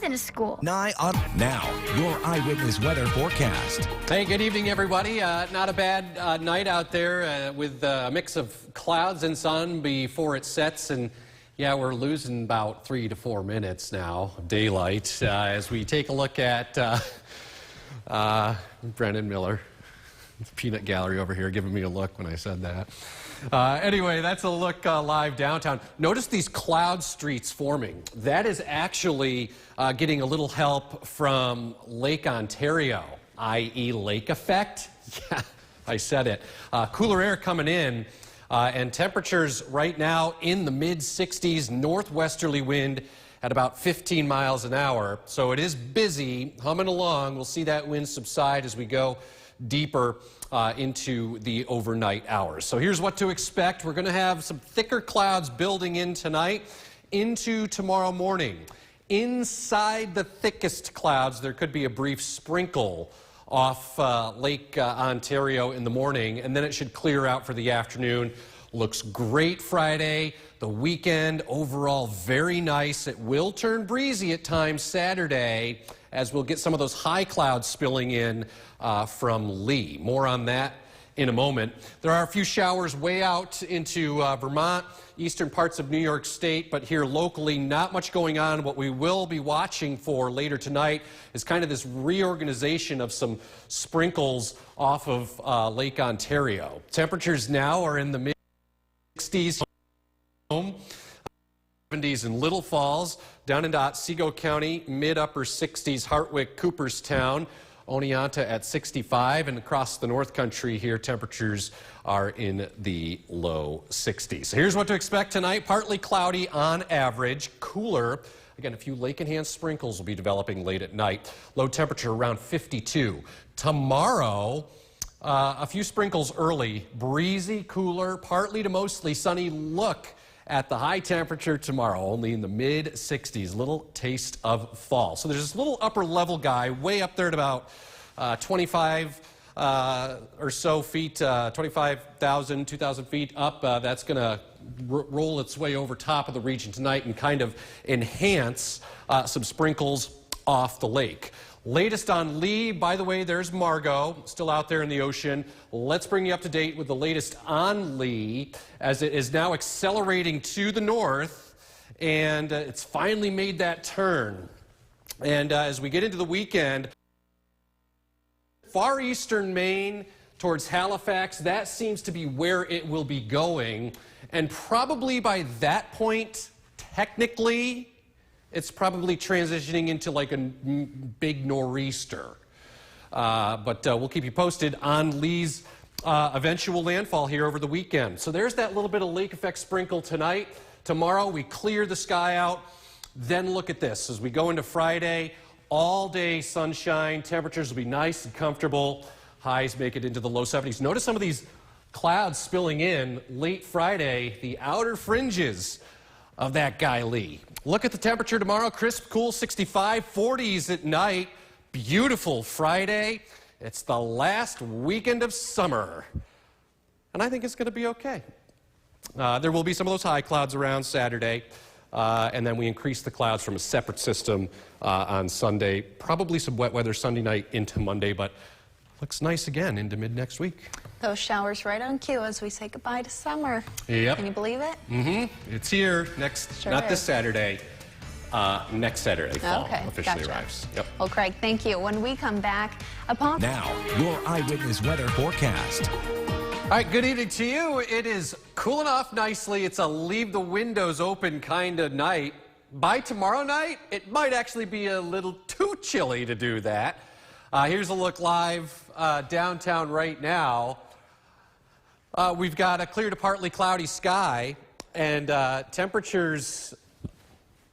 been to school. Now, your eyewitness weather forecast. Hey, good evening, everybody. Not a bad night out there with a mix of clouds and sun before it sets. And yeah, we're losing about 3 to 4 minutes now of daylight as we take a look at Brendan Miller. Peanut Gallery over here giving me a look when I said that. Anyway, that's a look live downtown. Notice these cloud streets forming. That is actually getting a little help from Lake Ontario, i.e. lake effect. Yeah, I said it. Cooler air coming in and temperatures right now in the mid-60s, northwesterly wind at about 15 miles an hour. So it is busy, humming along. We'll see that wind subside as we go deeper into the overnight hours. So here's what to expect. We're going to have some thicker clouds building in tonight into tomorrow morning. Inside the thickest clouds, there could be a brief sprinkle off Lake Ontario in the morning, and then it should clear out for the afternoon. Looks great Friday. The weekend overall very nice. It will turn breezy at times Saturday as we'll get some of those high clouds spilling in from Lee. More on that in a moment. There are a few showers way out into Vermont, eastern parts of New York State, but here locally not much going on. What we will be watching for later tonight is kind of this reorganization of some sprinkles off of Lake Ontario. Temperatures now are in the mid-60s. 70s in Little Falls, down into Otsego County, mid-upper 60s, Hartwick, Cooperstown, Oneonta at 65, and across the North Country here, temperatures are in the low 60s. So here's what to expect tonight. Partly cloudy on average, cooler. Again, a few lake-enhanced sprinkles will be developing late at night. Low temperature around 52. Tomorrow, a few sprinkles early, breezy, cooler, partly to mostly sunny. Look at the high temperature tomorrow, only in the mid-60s, little taste of fall. So there's this little upper level guy way up there at about 25 or so feet, 25,000, 2,000 feet up. That's going to roll its way over top of the region tonight and kind of enhance some sprinkles off the lake. Latest on Lee, by the way, there's Margot, still out there in the ocean. Let's bring you up to date with the latest on Lee, as it is now accelerating to the north, and it's finally made that turn. And as we get into the weekend, far eastern Maine towards Halifax, that seems to be where it will be going. And probably by that point, technically, it's probably transitioning into like a big nor'easter. But we'll keep you posted on Lee's eventual landfall here over the weekend. So there's that little bit of lake effect sprinkle tonight. Tomorrow we clear the sky out. Then look at this. As we go into Friday, all day sunshine. Temperatures will be nice and comfortable. Highs make it into the low 70s. Notice some of these clouds spilling in late Friday, the outer fringes of that guy Lee. Look at the temperature tomorrow, crisp, cool, 65, 40s at night. Beautiful Friday. It's the last weekend of summer. And I think it's going to be okay. There will be some of those high clouds around Saturday. And then we increase the clouds from a separate system on Sunday. Probably some wet weather Sunday night into Monday, but looks nice again into mid-next week. Those showers right on cue as we say goodbye to summer. Yep. Can you believe it? Mm-hmm. It's here next, Sure not is. this Saturday. Next Saturday, fall officially gotcha. arrives. Yep. Well, Craig, thank you. When we come back, upon... Now, your eyewitness weather forecast. All right, good evening to you. It is cooling off nicely. It's a leave the windows open kind of night. By tomorrow night, it might actually be a little too chilly to do that. Here's a look live downtown right now. We've got a clear to partly cloudy sky and temperatures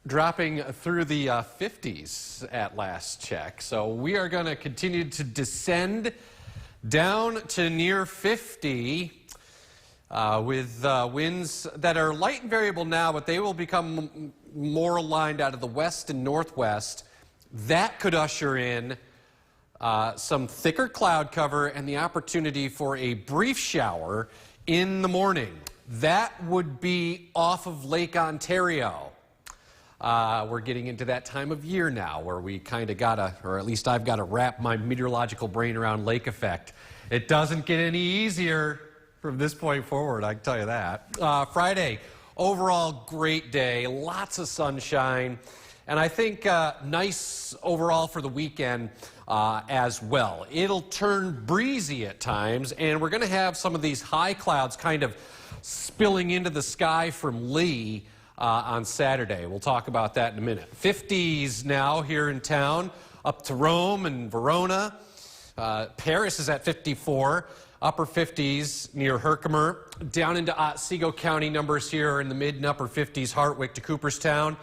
dropping through the 50s at last check. So we are going to continue to descend down to near 50 with winds that are light and variable now, but they will become more aligned out of the west and northwest. That could usher in some thicker cloud cover and the opportunity for a brief shower in the morning. That would be off of Lake Ontario. We're getting into that time of year now where we kind of gotta, or at least I've got to wrap my meteorological brain around lake effect. It doesn't get any easier from this point forward, I can tell you that. Friday, overall great day, lots of sunshine, and I think nice overall for the weekend as well. It'll turn breezy at times, and we're going to have some of these high clouds kind of spilling into the sky from Lee on Saturday. We'll talk about that in a minute. 50s now here in town, up to Rome and Verona. Paris is at 54, upper 50s near Herkimer. Down into Otsego County, numbers here are in the mid and upper 50s, Hartwick to Cooperstown.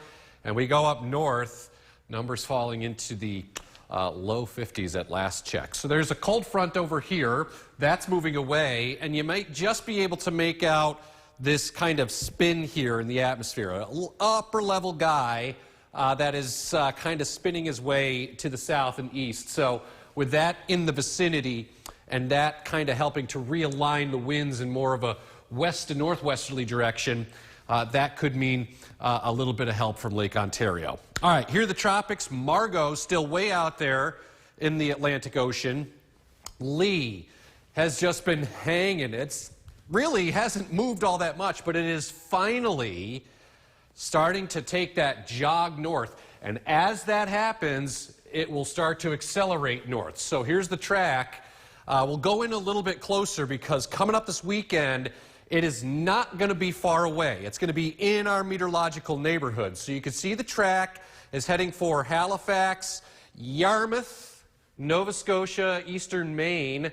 And we go up north, numbers falling into the low 50s at last check. So there's a cold front over here that's moving away, and you might just be able to make out this kind of spin here in the atmosphere. An upper level guy that is kind of spinning his way to the south and east. So with that in the vicinity and that kind of helping to realign the winds in more of a west to northwesterly direction, that could mean a little bit of help from Lake Ontario. All right, here are the tropics. Margot still way out there in the Atlantic Ocean. Lee has just been hanging. It's really hasn't moved all that much, but it is finally starting to take that jog north. And as that happens, it will start to accelerate north. So here's the track. We'll go in a little bit closer because coming up this weekend, it is not going to be far away. It's going to be in our meteorological neighborhood. So you can see the track is heading for Halifax, Yarmouth, Nova Scotia, eastern Maine.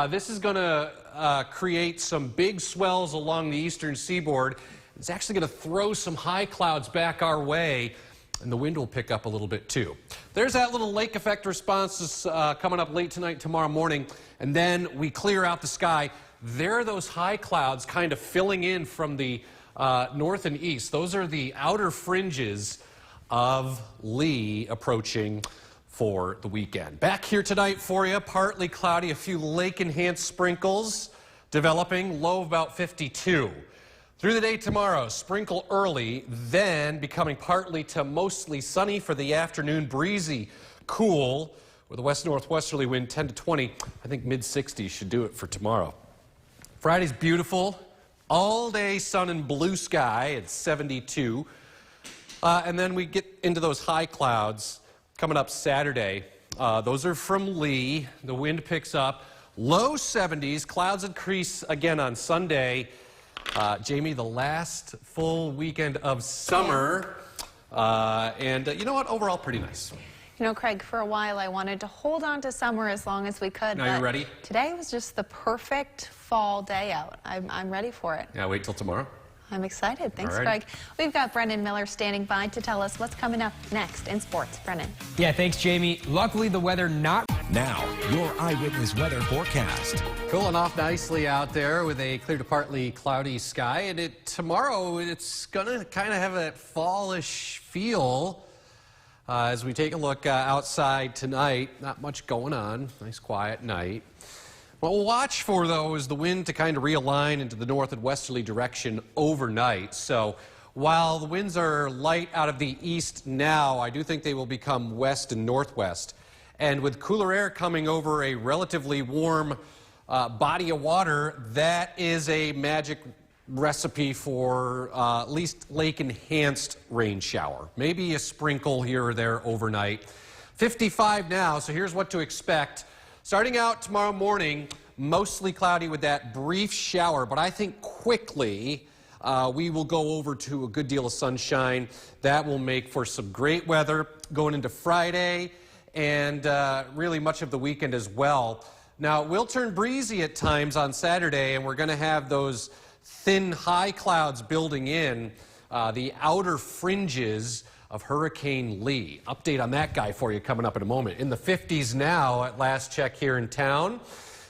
This is going to create some big swells along the eastern seaboard. It's actually going to throw some high clouds back our way, and the wind will pick up a little bit too. There's that little lake effect response coming up late tonight, tomorrow morning, and then we clear out the sky. There are those high clouds kind of filling in from the north and east. Those are the outer fringes of Lee approaching for the weekend. Back here tonight for you, partly cloudy, a few lake-enhanced sprinkles developing, low of about 52. Through the day tomorrow, sprinkle early, then becoming partly to mostly sunny for the afternoon, breezy, cool, with a west-northwesterly wind 10 to 20. I think mid-60s should do it for tomorrow. Friday's beautiful, all-day sun and blue sky at 72. And then we get into those high clouds coming up Saturday. Those are from Lee. The wind picks up. Low 70s. Clouds increase again on Sunday. Jamie, the last full weekend of summer. And you know what? Overall, pretty nice. You know, Craig, for a while I wanted to hold on to summer as long as we could. Now you're ready? Today was just the perfect fall day out. I'm ready for it. Yeah, wait till tomorrow. I'm excited. Thanks, All right. Craig. We've got Brendan Miller standing by to tell us what's coming up next in sports. Brendan. Yeah, thanks, Jamie. Luckily, the weather not... Now, your eyewitness weather forecast. Cooling off nicely out there with a clear to partly cloudy sky. And tomorrow, it's going to kind of have that fallish feel. As we take a look outside tonight, not much going on. Nice quiet night. What we'll watch for, though, is the wind to kind of realign into the north and westerly direction overnight. So while the winds are light out of the east now, I do think they will become west and northwest. And with cooler air coming over a relatively warm body of water, that is a magic recipe for at least lake-enhanced rain shower. Maybe a sprinkle here or there overnight. 55 now, so here's what to expect. Starting out tomorrow morning, mostly cloudy with that brief shower, but I think quickly we will go over to a good deal of sunshine. That will make for some great weather going into Friday and really much of the weekend as well. Now, it will turn breezy at times on Saturday, and we're going to have those thin high clouds building in the outer fringes of Hurricane Lee. Update on that guy for you coming up in a moment. In the 50s now at last check here in town.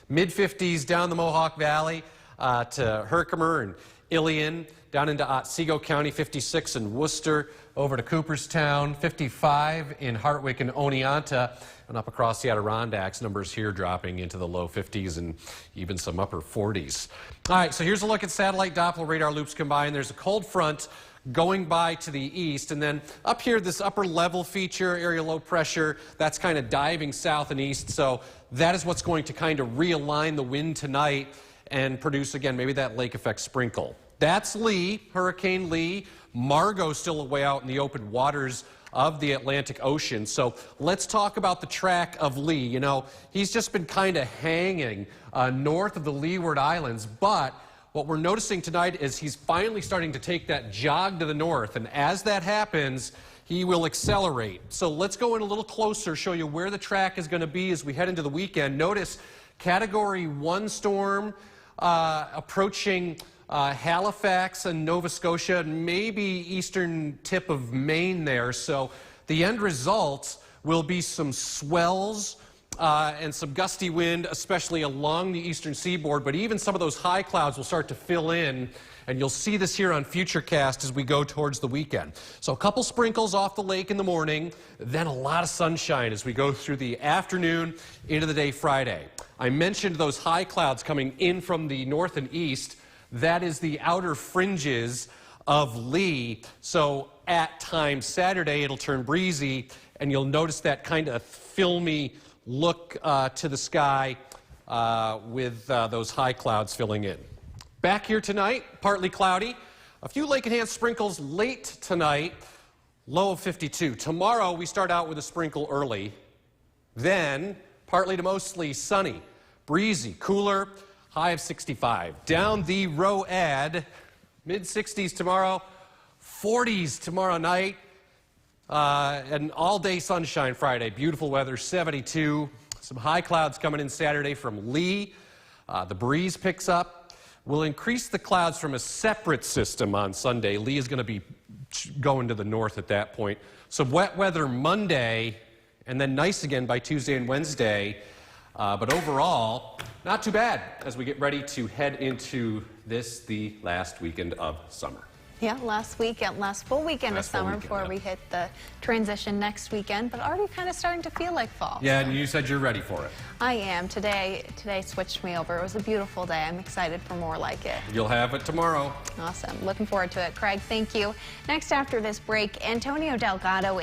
Mid-50s down the Mohawk Valley to Herkimer and Ilion. Down into Otsego County, 56 in Worcester. Over to Cooperstown, 55 in Hartwick and Oneonta. And up across the Adirondacks, numbers here dropping into the low 50s and even some upper 40s. All right, so here's a look at satellite Doppler radar loops combined. There's a cold front going by to the east. And then up here, this upper level feature, area low pressure, that's kind of diving south and east. So that is what's going to kind of realign the wind tonight and produce, again, maybe that lake effect sprinkle. That's Lee, Hurricane Lee. Margot still way out in the open waters of the Atlantic Ocean. So let's talk about the track of Lee. You know, he's just been kind of hanging north of the Leeward Islands, but what we're noticing tonight is he's finally starting to take that jog to the north, and as that happens, he will accelerate. So let's go in a little closer, show you where the track is going to be as we head into the weekend. Notice Category 1 storm approaching Halifax and Nova Scotia, and maybe eastern tip of Maine there. So the end result will be some swells and some gusty wind, especially along the eastern seaboard, but even some of those high clouds will start to fill in, and you'll see this here on Futurecast as we go towards the weekend. So a couple sprinkles off the lake in the morning, then a lot of sunshine as we go through the afternoon into the day Friday. I mentioned those high clouds coming in from the north and east. That is the outer fringes of Lee. So at times Saturday, it'll turn breezy, and you'll notice that kind of filmy look to the sky with those high clouds filling in. Back here tonight, partly cloudy. A few lake-enhanced sprinkles late tonight, low of 52. Tomorrow, we start out with a sprinkle early. Then, partly to mostly sunny, breezy, cooler, high of 65. Down the Road, mid-60s tomorrow, 40s tomorrow night. And all-day sunshine Friday. Beautiful weather, 72. Some high clouds coming in Saturday from Lee. The breeze picks up. We'll increase the clouds from a separate system on Sunday. Lee is going to be going to the north at that point. Some wet weather Monday, and then nice again by Tuesday and Wednesday. But overall, not too bad as we get ready to head into this, the last weekend of summer. Yeah, last full weekend of summer before we hit the transition next weekend, but already kind of starting to feel like fall. Yeah, and you said you're ready for it. I am. Today switched me over. It was a beautiful day. I'm excited for more like it. You'll have it tomorrow. Awesome. Looking forward to it. Craig, thank you. Next after this break, Antonio Delgado